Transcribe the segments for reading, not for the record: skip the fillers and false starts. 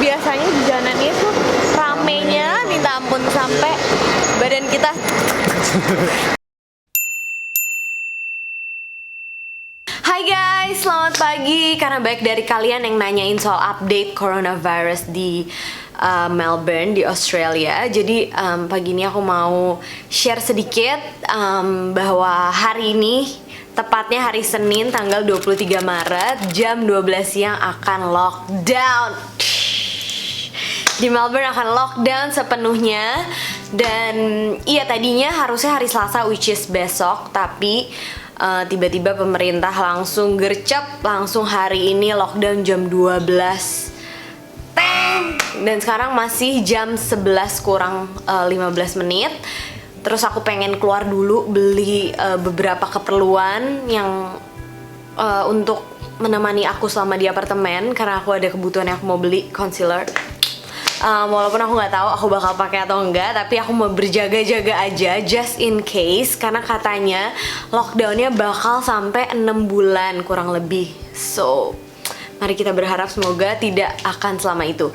biasanya di jalanan itu ramenya minta ampun sampai badan kita. Hai guys, selamat pagi. Karena banyak dari kalian yang nanyain soal update coronavirus di Melbourne, di Australia. Jadi pagi ini aku mau share sedikit bahwa hari ini, tepatnya hari Senin tanggal 23 Maret jam 12 siang akan lockdown. Di Melbourne akan lockdown sepenuhnya. Dan iya, tadinya harusnya hari Selasa, which is besok, tapi tiba-tiba pemerintah langsung gercep, langsung hari ini lockdown jam 12. Teng! Dan sekarang masih jam 11 kurang 15 menit. Terus aku pengen keluar dulu beli beberapa keperluan yang untuk menemani aku selama di apartemen, karena aku ada kebutuhan yang aku mau beli concealer. Walaupun aku nggak tahu aku bakal pakai atau enggak, tapi aku mau berjaga-jaga aja just in case, karena katanya lockdownnya bakal sampai 6 bulan kurang lebih. So, mari kita berharap semoga tidak akan selama itu.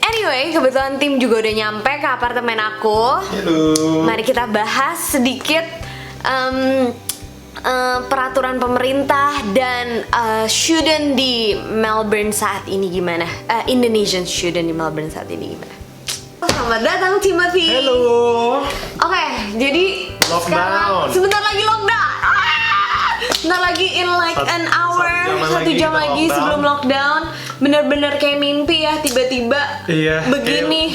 Anyway, kebetulan tim juga udah nyampe ke apartemen aku. Halo. Mari kita bahas sedikit peraturan pemerintah dan student di Melbourne saat ini gimana? Indonesian student di Melbourne saat ini gimana? Selamat datang Timothy. Halo. Oke, jadi Lockdown. sekarang sebentar lagi lockdown. Bentar lagi in like an hour, 1 jam kita lagi lockdown. sebelum lockdown. Bener-bener kayak mimpi ya, tiba-tiba Iya, begini.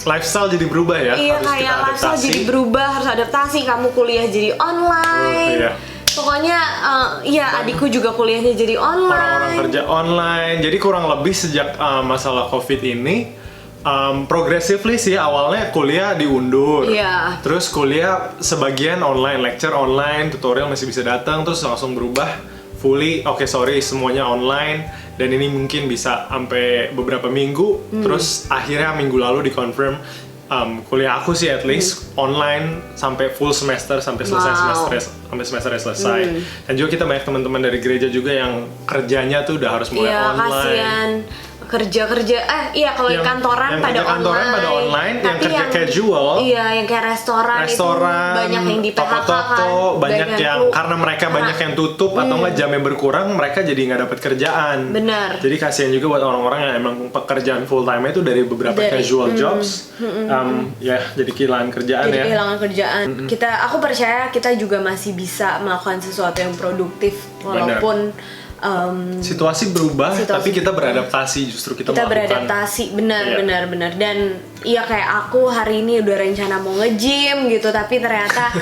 Lifestyle jadi berubah ya. Iya, harus kayak kita lifestyle adaptasi. jadi berubah, harus adaptasi. Kamu kuliah jadi online. Iya. Pokoknya, iya, adikku juga kuliahnya jadi online. Orang-orang kerja online. Jadi kurang lebih sejak masalah COVID ini, progressively sih, awalnya kuliah diundur. Iya. Terus kuliah sebagian online, lecture online, tutorial masih bisa datang, terus langsung berubah fully. Oke, sorry, semuanya online. Dan ini mungkin bisa sampai beberapa minggu. Terus akhirnya minggu lalu dikonfirm kuliah aku sih at least online sampai full semester, sampai selesai Wow. semesternya selesai. Dan juga kita banyak teman-teman dari gereja juga yang kerjanya tuh udah harus mulai Iya, online. kasihan. Kerja-kerja, iya kalau yang kantoran yang pada kerja kantoran pada online, yang Tapi kerja casual, iya, yang kayak restoran itu banyak yang di PHK toko-toko, kan. banyak yang karena mereka banyak yang tutup atau nggak jamnya berkurang, mereka jadi nggak dapat kerjaan. Benar. Jadi kasihan juga buat orang-orang yang emang pekerjaan full time itu dari beberapa casual jobs, ya jadi kehilangan kerjaan Jadi ya. kehilangan kerjaan. Aku percaya kita juga masih bisa melakukan sesuatu yang produktif walaupun Situasi berubah, tapi kita beradaptasi, justru kita melakukan. beradaptasi, benar, Iya. benar. Dan iya, kayak aku hari ini udah rencana mau nge-gym gitu, tapi ternyata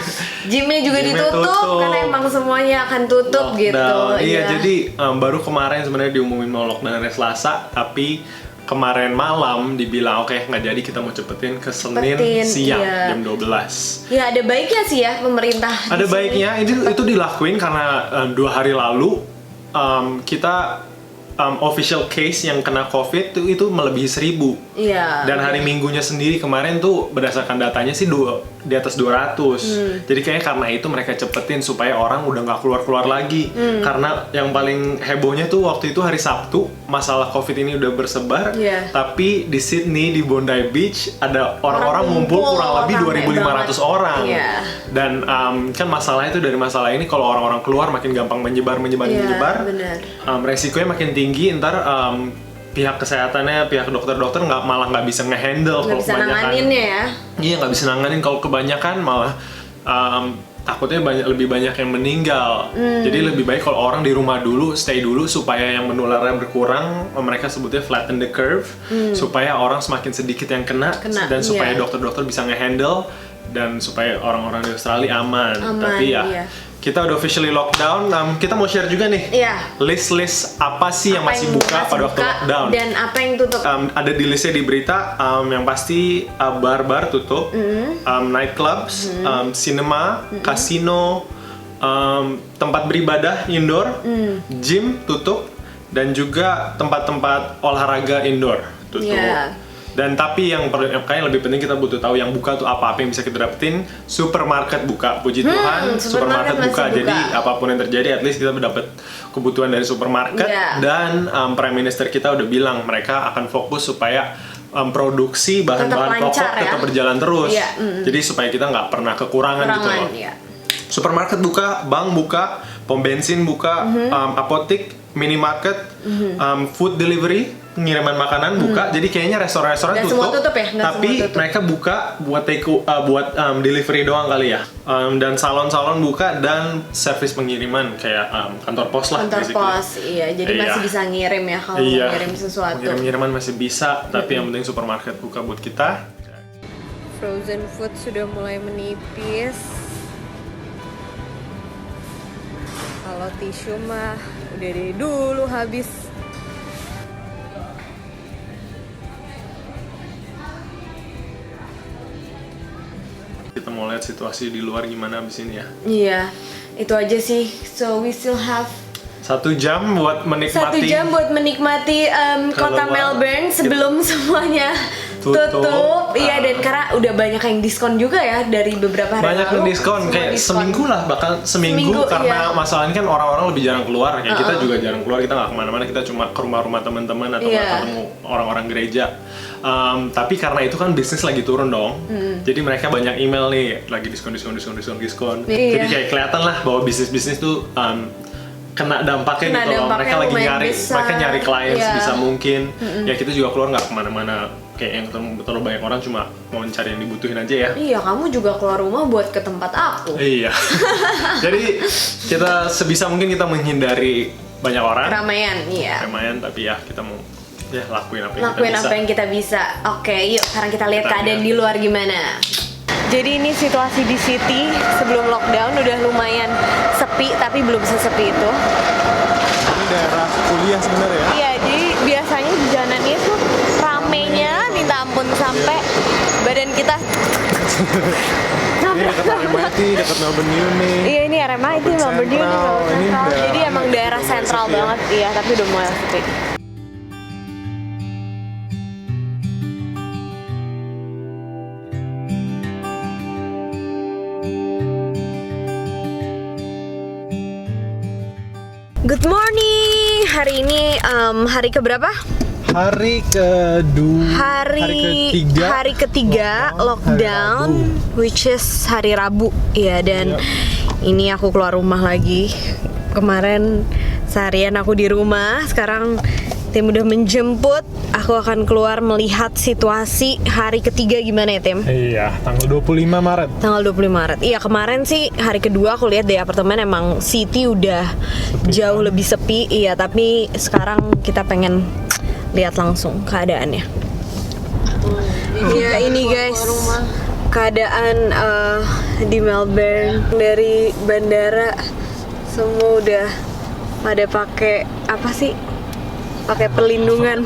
gymnya juga Gymnya ditutup tutup. karena emang semuanya akan tutup gitu. Lockdown. Iya, jadi baru kemarin sebenarnya diumumin mau lockdown hari Selasa, tapi kemarin malam dibilang oke, nggak jadi, kita mau cepetin ke Senin siang iya. jam 12. Ya ada baiknya sih ya pemerintah. Ada di sini. baiknya itu dilakuin karena 2 hari lalu kita official case yang kena COVID itu melebihi 1.000. Iya. Dan hari Minggunya sendiri kemarin tuh berdasarkan datanya sih di atas 200. Jadi kayaknya karena itu mereka cepetin supaya orang udah nggak keluar-keluar lagi. Karena yang paling hebohnya tuh waktu itu hari Sabtu masalah COVID ini udah bersebar. Iya. Tapi di Sydney di Bondi Beach ada orang-orang Orang ngumpul ngumpul, kurang lebih rame 2.500 banget. orang. Iya. Dan kan masalah itu, dari masalah ini kalau orang-orang keluar makin gampang menyebar. Iya, benar. Resikonya makin tinggi, ntar pihak kesehatannya, pihak dokter-dokter malah nggak bisa ngehandle Nggak kalau bisa kebanyakan. nanganinnya ya. Iya, nggak bisa nanganin kalau kebanyakan, malah takutnya lebih banyak yang meninggal. Jadi lebih baik kalau orang di rumah dulu, stay dulu supaya yang menularnya berkurang. Mereka sebutnya flatten the curve, supaya orang semakin sedikit yang kena dan supaya iya. dokter-dokter bisa ngehandle, dan supaya orang-orang di Australia aman. Tapi ya, iya. kita udah officially lockdown. Kita mau share juga nih Iya. list-list apa sih yang masih buka pada waktu lockdown. Dan apa yang tutup? Ada di listnya di berita, yang pasti bar-bar tutup, nightclubs, cinema, kasino, tempat beribadah indoor, gym tutup, dan juga tempat-tempat olahraga indoor tutup. Yeah. Dan tapi yang kayaknya lebih penting kita butuh tahu yang buka tuh apa yang bisa kita dapetin. Supermarket buka, puji Tuhan, supermarket masih buka. buka. Jadi apapun yang terjadi, at least kita dapat kebutuhan dari supermarket. Dan Prime Minister kita udah bilang mereka akan fokus supaya produksi bahan-bahan pokok tetap berjalan terus. Jadi supaya kita nggak pernah kekurangan gitu loh. Supermarket buka, bank buka, pom bensin buka, apotik, minimarket, food delivery, pengiriman makanan buka. Jadi kayaknya restoran-restoran tutup, tapi mereka buka buat delivery doang kali ya. Dan salon-salon buka dan servis pengiriman kayak kantor pos lah. Kantor pos, iya. Jadi masih bisa ngirim ya kalau ngirim sesuatu. Pengiriman masih bisa, tapi yang penting supermarket buka buat kita. Frozen food sudah mulai menipis. Kalau tisu mah udah dari dulu habis. Kita mau lihat situasi di luar gimana abis ini ya. Iya, itu aja sih. So we still have 1 jam buat menikmati kota Melbourne sebelum semuanya tutup. Iya, dan karena udah banyak yang diskon juga ya dari beberapa hari lalu. Banyak yang diskon, kayak seminggu lah, bahkan seminggu karena masalahnya kan orang-orang lebih jarang keluar. Kayak kita juga jarang keluar, kita nggak kemana-mana, kita cuma ke rumah-rumah teman-teman atau ketemu orang-orang gereja. Tapi karena itu kan bisnis lagi turun dong, jadi mereka banyak email nih, lagi diskon. Jadi kayak kelihatan lah bahwa bisnis tuh kena dampaknya gitu loh. Mereka lagi nyari klien sebisa mungkin. Ya kita juga keluar nggak kemana-mana, kayak yang terlalu banyak orang cuma mau cari yang dibutuhin aja ya. Iya, kamu juga keluar rumah buat ke tempat aku. Iya. Jadi kita sebisa mungkin kita menghindari banyak orang. Keramaian, tapi ya kita mau lakuin apa yang kita bisa. Oke, yuk sekarang kita lihat keadaan di luar gimana. Jadi ini situasi di city sebelum lockdown udah lumayan sepi, tapi belum sesepi itu. Ini daerah kuliah sebenarnya ya? Iya, jadi biasanya di jalanan itu ramenya minta ampun sampai badan kita. Ini dekat RMIT, dekat Melbourne Uni. Iya, ini RMIT, Melbourne Uni, jadi emang daerah sentral banget, iya, tapi udah mulai sepi. Good morning. Hari ini hari keberapa? Hari ketiga lockdown, which is hari Rabu. Ya, dan ini aku keluar rumah lagi. Kemarin seharian aku di rumah, sekarang Tim udah menjemput. Aku akan keluar melihat situasi hari ketiga gimana ya, Tim? Iya, tanggal 25 Maret. Tanggal 25 Maret. Iya, kemarin sih hari kedua aku lihat di apartemen emang city udah jauh lebih sepi. Iya, tapi sekarang kita pengen lihat langsung keadaannya. Iya, ini guys keadaan di Melbourne. Dari bandara semua udah pada pakai apa sih? Pakai perlindungan.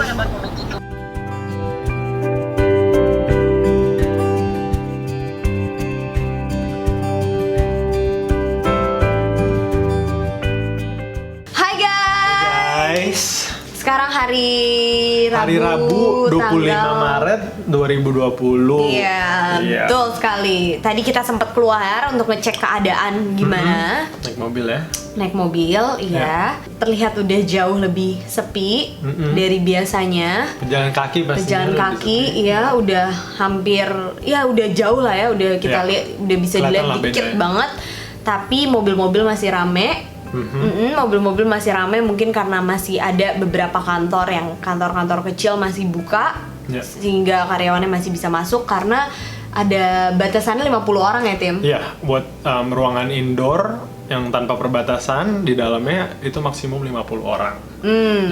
Hai guys. Sekarang hari Rabu 25 Maret 2020. Iya, betul sekali. Tadi kita sempat keluar untuk ngecek keadaan gimana. Naik mobil ya? Naik mobil, iya. Terlihat udah jauh lebih sepi dari biasanya. Pejalan kaki pasti. Pejalan kaki, iya udah hampir, ya udah jauh lah ya. Udah kita lihat, udah bisa dilihat dikit banget. Tapi mobil-mobil masih rame. Mobil-mobil masih ramai mungkin karena masih ada beberapa kantor yang kantor-kantor kecil masih buka sehingga karyawannya masih bisa masuk karena ada batasannya 50 orang ya, Tim? Iya, buat ruangan indoor yang tanpa perbatasan di dalamnya itu maksimum 50 orang.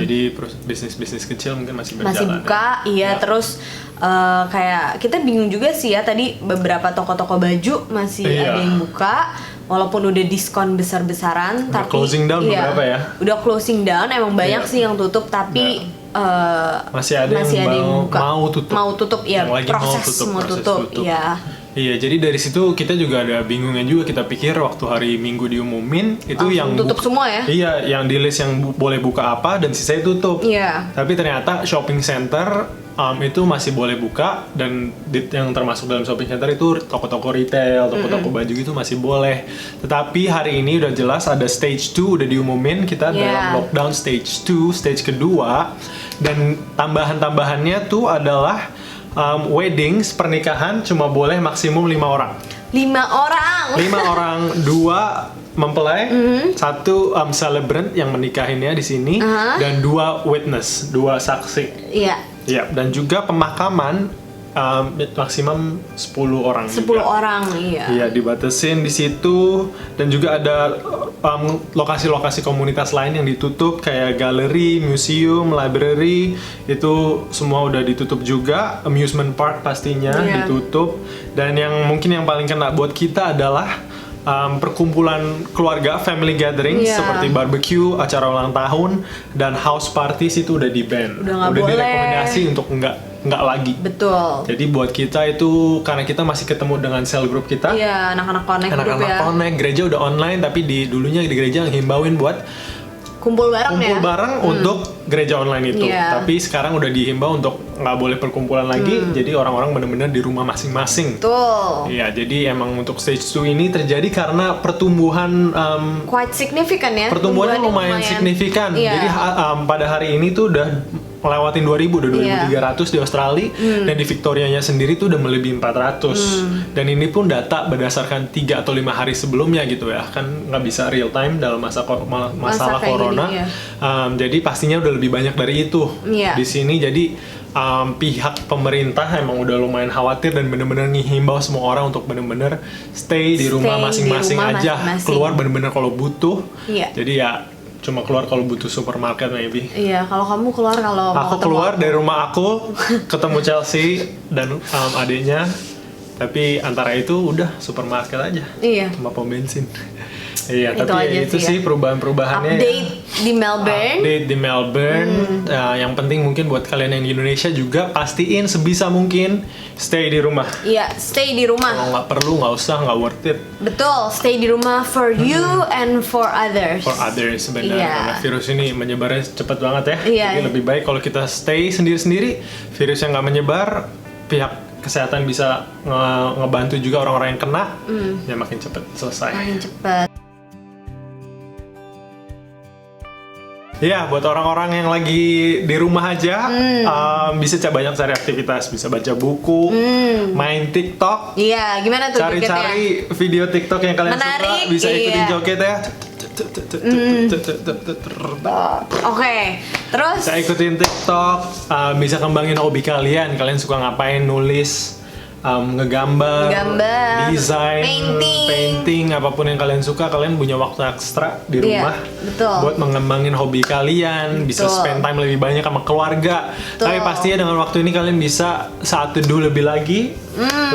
Jadi bisnis-bisnis kecil mungkin masih berjalan. Masih buka, ya. Terus kayak kita bingung juga sih ya, tadi beberapa toko-toko baju masih ada yang buka. Walaupun udah diskon besar-besaran, tapi closing down beberapa ya. Udah closing down, emang banyak sih yang tutup, tapi masih ada yang buka. mau tutup. Mau tutup, ya. Proses Mau tutup, ya. Iya, jadi dari situ kita juga ada bingungnya juga. Kita pikir waktu hari Minggu diumumin itu Langsung yang tutup semua ya? Iya, yang di list yang boleh buka apa dan sisanya tutup. Iya. Tapi ternyata shopping center itu masih boleh buka, dan yang termasuk dalam shopping center itu toko-toko retail, toko-toko baju gitu masih boleh. Tetapi hari ini udah jelas ada stage 2 udah diumumin, kita dalam lockdown stage 2, stage kedua, dan tambahan-tambahannya tuh adalah weddings, pernikahan cuma boleh maksimum 5 orang. 5 orang. 5 orang, 2 mempelai, 1 celebrant yang menikahinnya di sini, dan 2 witness, 2 saksi. Iya. Ya, dan juga pemakaman maksimum 10 orang. 10 juga. orang, iya. Iya, dibatasin di situ, dan juga ada lokasi-lokasi komunitas lain yang ditutup kayak galeri, museum, library, itu semua udah ditutup juga. Amusement park pastinya ditutup, dan yang mungkin yang paling kena buat kita adalah perkumpulan keluarga, family gathering seperti barbecue, acara ulang tahun, dan house parties itu udah di-ban. Udah boleh. Direkomendasi untuk nggak lagi. Betul. Jadi buat kita itu, karena kita masih ketemu dengan cell group kita, Iya, anak-anak connect group ya. anak-anak connect, gereja udah online, tapi dulunya di gereja ngimbauin buat Kumpul bareng kumpul bareng untuk gereja online itu. Iya. Tapi sekarang udah dihimbau untuk nggak boleh perkumpulan lagi, jadi orang-orang benar-benar di rumah masing-masing. Betul. Iya, jadi emang untuk stage 2 ini terjadi karena pertumbuhan Quite significant ya. pertumbuhannya lumayan signifikan. Iya. Jadi pada hari ini tuh udah ngelewatin 2000, udah 2300 di Australia, dan di Victorianya sendiri tuh udah melebihi 400. Dan ini pun data berdasarkan 3 atau 5 hari sebelumnya gitu ya, kan nggak bisa real time dalam masalah kayak corona. gini, Jadi pastinya udah lebih banyak dari itu di sini. Jadi pihak pemerintah emang udah lumayan khawatir dan bener-bener ngihimbau semua orang untuk bener-bener stay di rumah masing-masing aja. Keluar bener-bener kalau butuh. Jadi ya cuma keluar kalau butuh supermarket maybe. Iya, kalau kamu keluar kalau aku keluar dari rumah aku ketemu Chelsea dan adiknya, tapi antara itu udah supermarket aja. Iya. Sama pom bensin. Iya, Itu tapi itu sih perubahan-perubahannya. Update di Melbourne. Update di Melbourne. Yang penting mungkin buat kalian yang di Indonesia juga pastiin sebisa mungkin stay di rumah. Iya, stay di rumah. Kalau nggak perlu nggak usah, nggak worth it. Betul, stay di rumah for you and for others. For others sebenarnya, karena virus ini menyebarnya cepet banget ya. Iya. Jadi lebih baik kalau kita stay sendiri-sendiri, virus yang nggak menyebar, pihak kesehatan bisa ngebantu juga orang-orang yang kena, ya makin cepet selesai. Makin cepet. Ya, buat orang-orang yang lagi di rumah aja, bisa banyak cari aktivitas, bisa baca buku, main TikTok. Iya, gimana tuh Cari-cari video TikTok yang kalian menarik, suka, bisa ikutin joget ya. Oke, terus Bisa ikutin TikTok, bisa kembangin hobi kalian. Kalian suka ngapain? Nulis, ngegambar, desain, painting, apapun yang kalian suka. Kalian punya waktu ekstra di rumah buat mengembangin hobi kalian. Bisa spend time lebih banyak sama keluarga. Tapi pastinya dengan waktu ini kalian bisa saat teduh lebih lagi,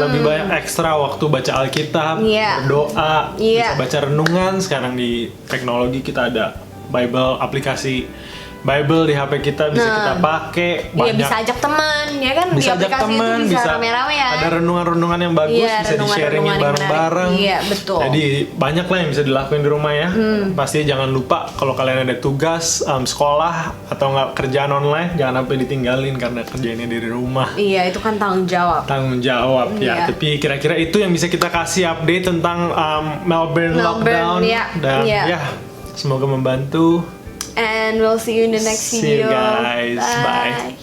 lebih banyak ekstra waktu baca Alkitab, berdoa, bisa baca renungan. Sekarang di teknologi kita ada Bible, aplikasi Bible di HP kita bisa kita pakai. Iya, bisa ajak teman, ya kan? Bisa di ajak teman, bisa rame-rame ya. Ada renungan-renungan yang bagus, bisa di-sharingin bareng-bareng. Iya, betul. Jadi banyak lah yang bisa dilakuin di rumah ya. Pasti jangan lupa kalau kalian ada tugas sekolah atau nggak kerjaan online, jangan sampai ditinggalin karena kerjaannya dari rumah. Iya, itu kan tanggung jawab. Tanggung jawab ya. Tapi kira-kira itu yang bisa kita kasih update tentang Melbourne lockdown. Dan ya, semoga membantu. And we'll see you in the next video. See you guys. Bye.